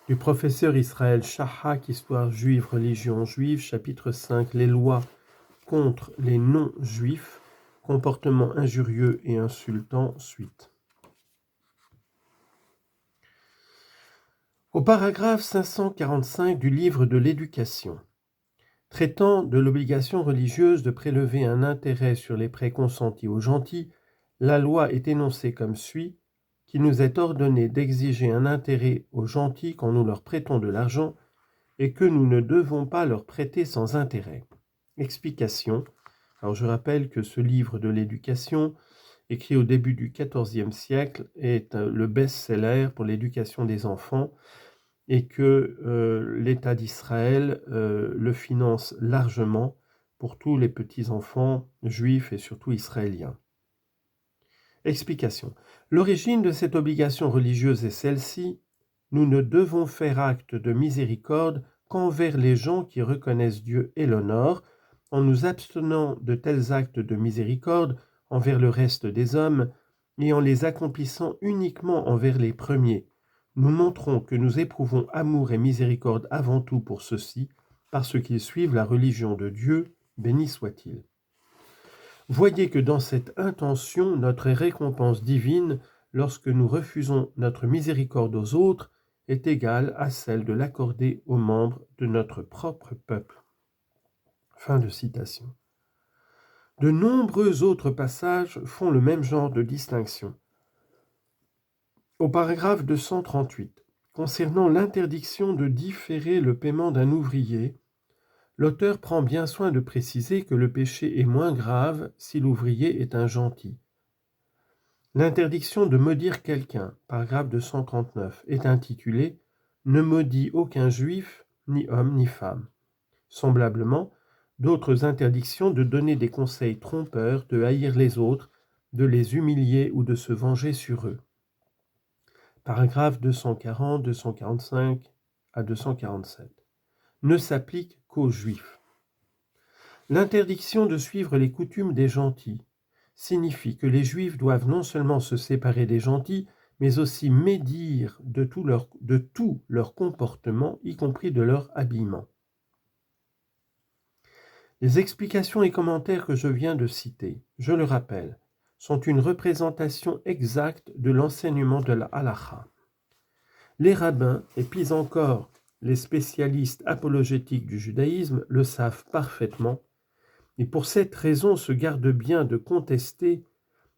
Du professeur Israël Shahak, Histoire juive, religion juive, chapitre 5, les lois contre les non-juifs, comportements injurieux et insultants, suite. Au paragraphe 545 du livre de l'Éducation, traitant de l'obligation religieuse de prélever un intérêt sur les prêts consentis aux gentils, la loi est énoncée comme suit, qu'il nous est ordonné d'exiger un intérêt aux gentils quand nous leur prêtons de l'argent et que nous ne devons pas leur prêter sans intérêt. Explication. Alors je rappelle que ce livre de l'Éducation, écrit au début du XIVe siècle, est le best-seller pour l'éducation des enfants et que l'État d'Israël le finance largement pour tous les petits-enfants juifs et surtout israéliens. Explication. L'origine de cette obligation religieuse est celle-ci. Nous ne devons faire acte de miséricorde qu'envers les gens qui reconnaissent Dieu et l'honorent, en nous abstenant de tels actes de miséricorde envers le reste des hommes et en les accomplissant uniquement envers les premiers. Nous montrons que nous éprouvons amour et miséricorde avant tout pour ceux-ci, parce qu'ils suivent la religion de Dieu, béni soit-il. Voyez que dans cette intention, notre récompense divine, lorsque nous refusons notre miséricorde aux autres, est égale à celle de l'accorder aux membres de notre propre peuple. Fin de citation. De nombreux autres passages font le même genre de distinction. Au paragraphe 238, concernant l'interdiction de différer le paiement d'un ouvrier, l'auteur prend bien soin de préciser que le péché est moins grave si l'ouvrier est un gentil. L'interdiction de maudire quelqu'un, paragraphe 239, est intitulée « Ne maudis aucun juif, ni homme ni femme ». Semblablement, d'autres interdictions de donner des conseils trompeurs, de haïr les autres, de les humilier ou de se venger sur eux. Paragraphe 240, 245 à 247. Ne s'applique qu'aux juifs. L'interdiction de suivre les coutumes des gentils signifie que les juifs doivent non seulement se séparer des gentils, mais aussi médire de tout leur comportement, y compris de leur habillement. Les explications et commentaires que je viens de citer, je le rappelle, sont une représentation exacte de l'enseignement de la halakha. Les rabbins, et puis encore les spécialistes apologétiques du judaïsme, le savent parfaitement, et pour cette raison se gardent bien de contester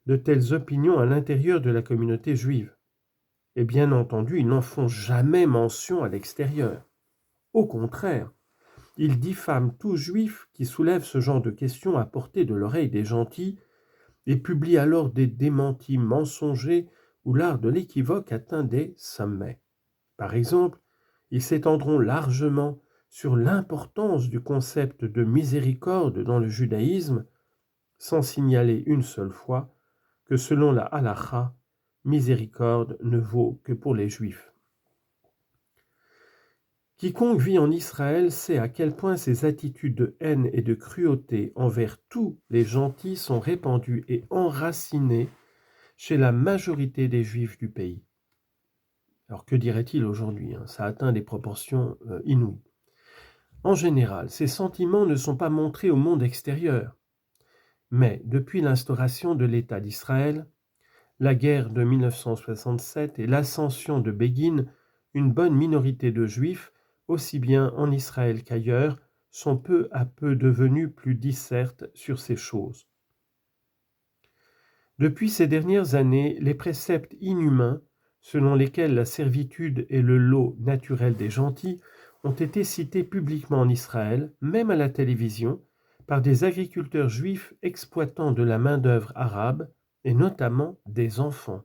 de telles opinions à l'intérieur de la communauté juive. Et bien entendu, ils n'en font jamais mention à l'extérieur. Au contraire, ils diffament tout juif qui soulève ce genre de questions à portée de l'oreille des gentils et publient alors des démentis mensongers où l'art de l'équivoque atteint des sommets. Par exemple, ils s'étendront largement sur l'importance du concept de miséricorde dans le judaïsme, sans signaler une seule fois que selon la halakha, miséricorde ne vaut que pour les juifs. Quiconque vit en Israël sait à quel point ces attitudes de haine et de cruauté envers tous les gentils sont répandues et enracinées chez la majorité des juifs du pays. Alors que dirait-il aujourd'hui ? Ça atteint des proportions inouïes. En général, ces sentiments ne sont pas montrés au monde extérieur. Mais depuis l'instauration de l'État d'Israël, la guerre de 1967 et l'ascension de Begin, une bonne minorité de juifs, aussi bien en Israël qu'ailleurs, sont peu à peu devenus plus discertes sur ces choses. Depuis ces dernières années, les préceptes inhumains, selon lesquels la servitude est le lot naturel des gentils, ont été cités publiquement en Israël, même à la télévision, par des agriculteurs juifs exploitant de la main-d'œuvre arabe, et notamment des enfants.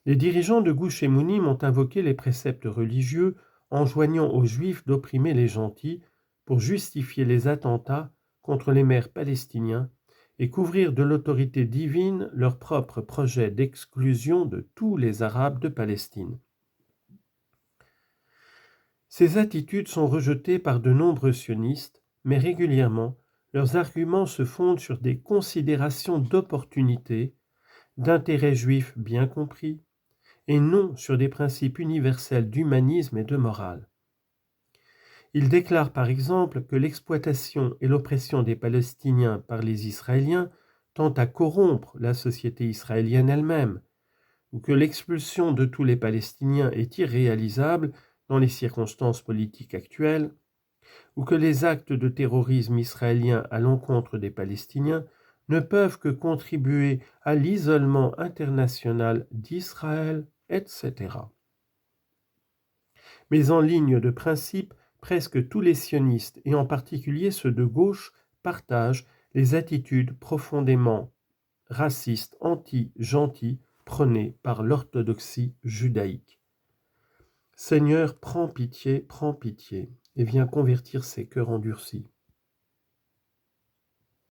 Les dirigeants de Gush Emunim ont invoqué les préceptes religieux enjoignant aux Juifs d'opprimer les gentils pour justifier les attentats contre les maires palestiniens et couvrir de l'autorité divine leur propre projet d'exclusion de tous les Arabes de Palestine. Ces attitudes sont rejetées par de nombreux sionistes, mais régulièrement, leurs arguments se fondent sur des considérations d'opportunité, d'intérêt juif bien compris, et non sur des principes universels d'humanisme et de morale. Il déclare par exemple que l'exploitation et l'oppression des Palestiniens par les Israéliens tend à corrompre la société israélienne elle-même, ou que l'expulsion de tous les Palestiniens est irréalisable dans les circonstances politiques actuelles, ou que les actes de terrorisme israélien à l'encontre des Palestiniens ne peuvent que contribuer à l'isolement international d'Israël, etc. Mais en ligne de principe, presque tous les sionistes, et en particulier ceux de gauche, partagent les attitudes profondément racistes, anti-gentilles, prônées par l'orthodoxie judaïque. Seigneur, prends pitié, et viens convertir ces cœurs endurcis.